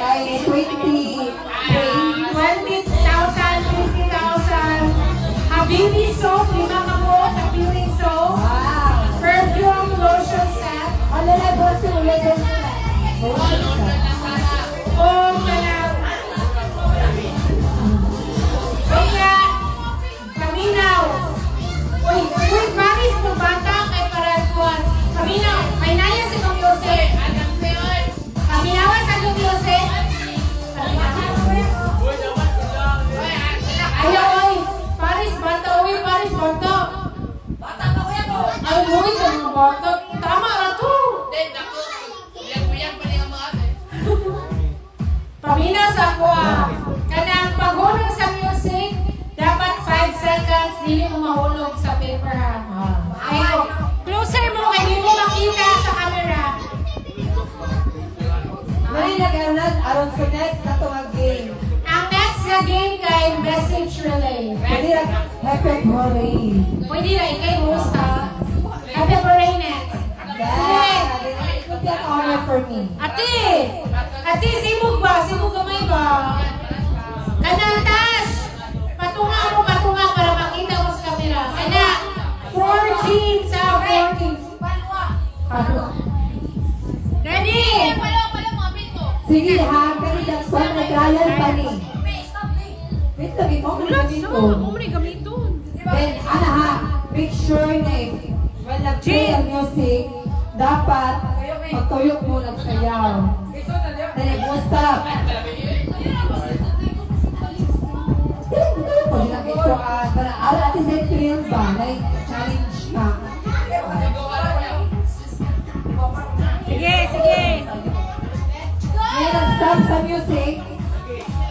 Ay, 20. 20,000, 50,000. Habibi soap, 5 kabot. Habibi soap. Wow. Perfume lotion set. Ano na ba si Ulegon? Oh, kalang. Kaya, kaminaw. Uy, Paris, bata kay Paraguan. Kaminaw, may naya si Kong Yose. Kaminawan sa Kong Yose. Ayaw, oy. Paris, bata. Uy, Paris, bata. Ay, uy, sa mga bata. Tama na to. Pamina sa kuha. Kanang paghulog sa music, dapat 5 seconds, hindi mo mahulog sa paper ha. Ay, closer mo, kaya hindi mo makita sa camera. Mali nag-aroon aron sa next na ito nga game. Ang next na game kay message relay. Pwede na happy hooray. Pwede na, ikay host ha. Happy birthday next. Yeah, it would be an honor for me. Ate, simog ba? Simog gamay ba? Kanang Tash! Patunga mo, patunga para makita mo sa camera. Kana, 14 sa 14. Ready? Sige ha, pero Jackson, nag-trial pa ni. Wait, lagi mo, gamiton. Then, ano ha, make sure na when nag-play ang music, dapat magtuyok mo nagsayaw. Then, nag-stop. Pwede na ito, para atin sa thrill ba? Like, challenge ka. Sige. Ngayon, nag-stop sa music.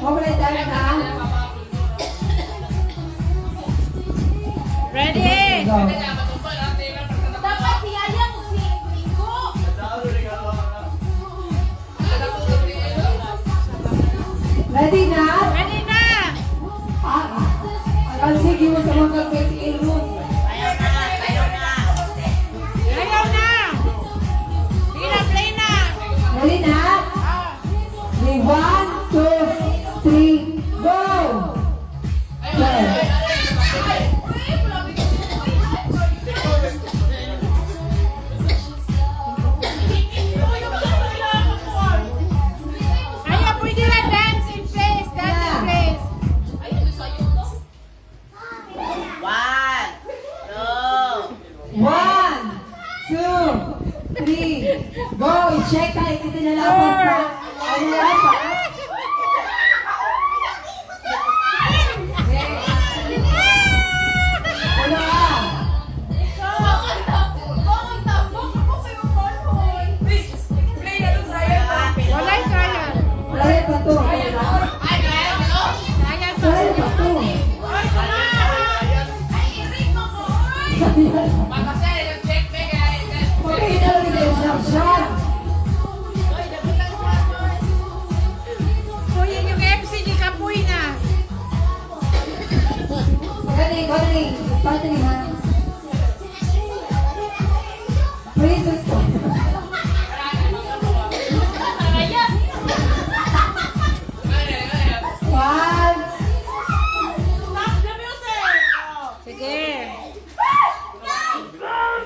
Mabalik tayo na. Ready? Go. Ready na? Ready na! Ang sige mo sa mga kaitin mo. Ayaw na! Sige na, play na! Ready na? Ready, 1, 2, 3, go! Play. Ayaw, pwede na dance in place! Dance in place! One, two, three, go! I-check na ito nalabas na. Ano yan pa? Ano ah? Walay kaya! Wala rin pa to. Kaya sa... Wala rin pa to. Okay, na lang din siya. Shot! Kuya yung MC ni Kapoy na! Galing. Start rin ha. Please don't stop. One. Sige!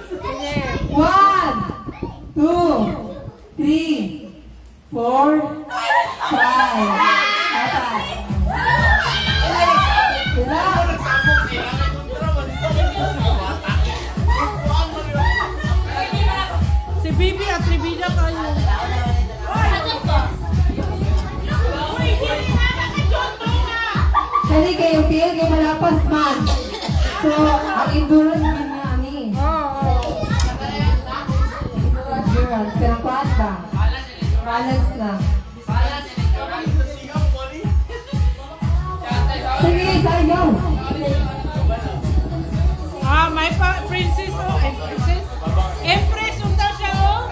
Sige! 1, 2, 3, 4, 5. Si Bibi at Tribida kayo. Kali kayo feel kayo malapas man. So, ang endurance man nga ani. Endurance. Kaya kuat ba? Balance na. Sige, sayaw. May princess oh. Princess? Empress yung daw siya oh.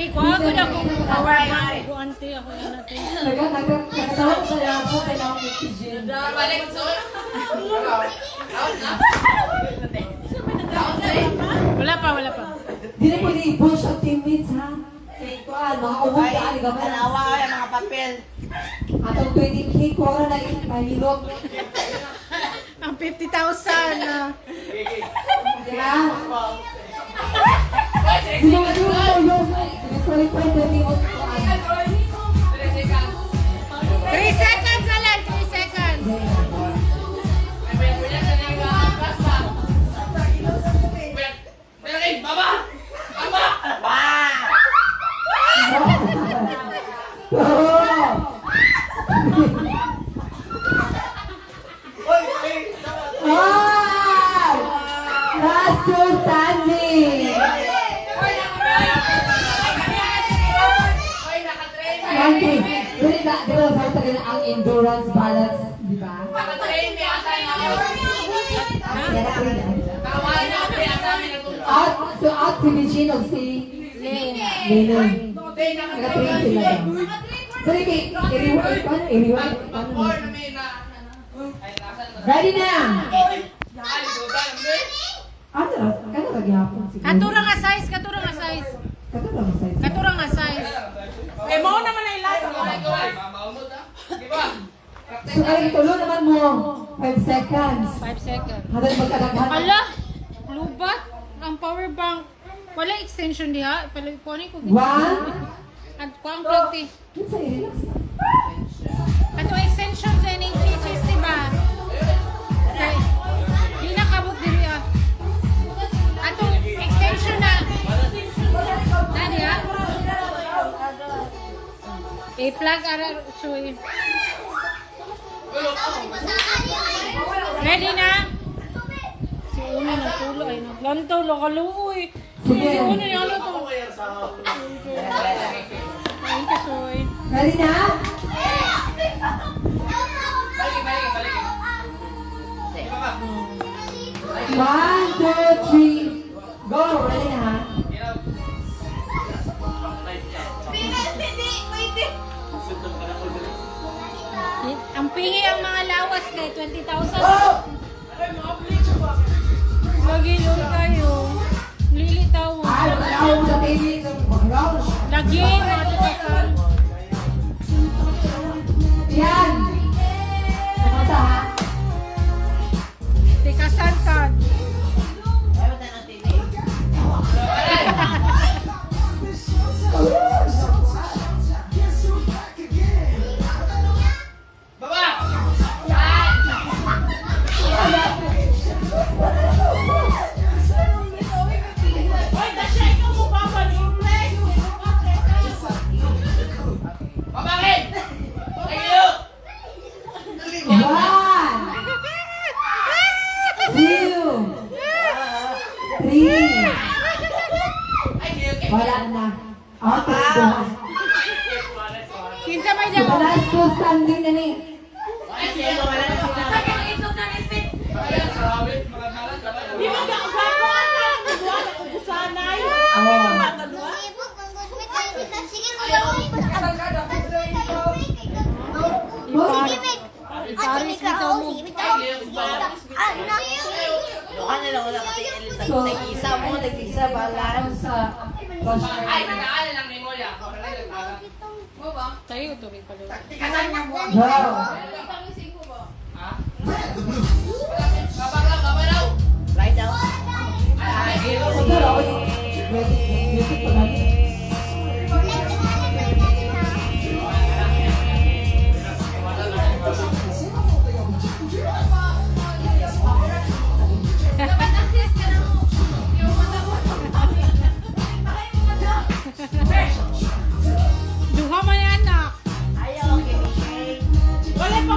Ate, kuha ko na kung power bank ko, ante. Ako na natin. Nagkatawa ko sa ako kay na ako Jin. Wala pa, wala pa. Di na pwede i-push ang teammates ha. Kaya ko mga uwag ka ali gamay. Kanawa ko yung mga papel. Atong 20k ko na ihilot. Ang 50,000 na. Di ba? Sino nga yung yung sorry po yung dati ko. 3 seconds na lang, 3 seconds. Last two standing. Okay. Dili ba sa tagal ang endurance balance, di ba? Out si Mijin o si Lene. Naka-train sila daw. Dali kay, i-rewind. Ready na! Ano lagi hapon siguro? Katura nga size, katura nga size. Katura nga size. Katura nga size. Eh, mo naman ay last. So, ay tulo naman mo. 5 seconds. 5 seconds. Hadal magkadaghan. Ala, lubat. Ang power bank. Wala extension diha. Kunin ko. 1. At kuang plug ti. Yun sa relax. Ato extension sa NHS, diba? Okay. Di nakabot diri ah. Ato extension na. Nani ah? I-plug ara suy. Ready na? Si Una na tulo ay naglantaw lakaluoy. Sige. Si Una yung ano to? Ay, kasoy. Ready na? One, two, three. Go! Ready na ha? Ang pingi ang mga lawas kay 20,000. Lagi yun kayo. Lilitaw. Ay, ako sa TV. Mag-round. Lagi mga tukasan. Yan! Ano sa ha? Tikasan sad. One! Two! Three! Wala na. Okay, go. Kinsa may So, daw. last two standing na ni. Paris dito mo. Doon na lang wala kasi So, nag-isa mo, nag-isa balan. Sa basher. Tayo to rin pala. Go! Right down. Ito, okay. Music pa natin. Duha man yan anak. Ayaw, okay. Wala pa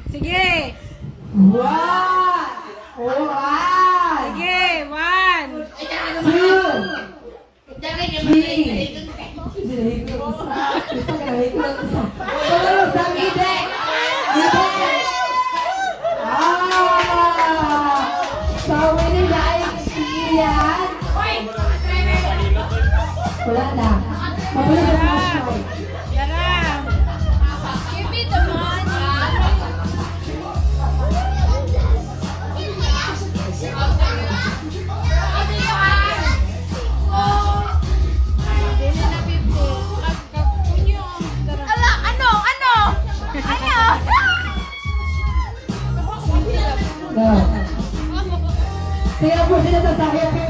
Sige. One. Sige, 1. 2. 3. Sa gide. So, winning dahil si Ilian. Wala na. Mabalik ang flashlight. Yaram. Give me the money. Dili na 50. Kunyo ang dara. Ala, ano? Go. Kaya po sila sa happy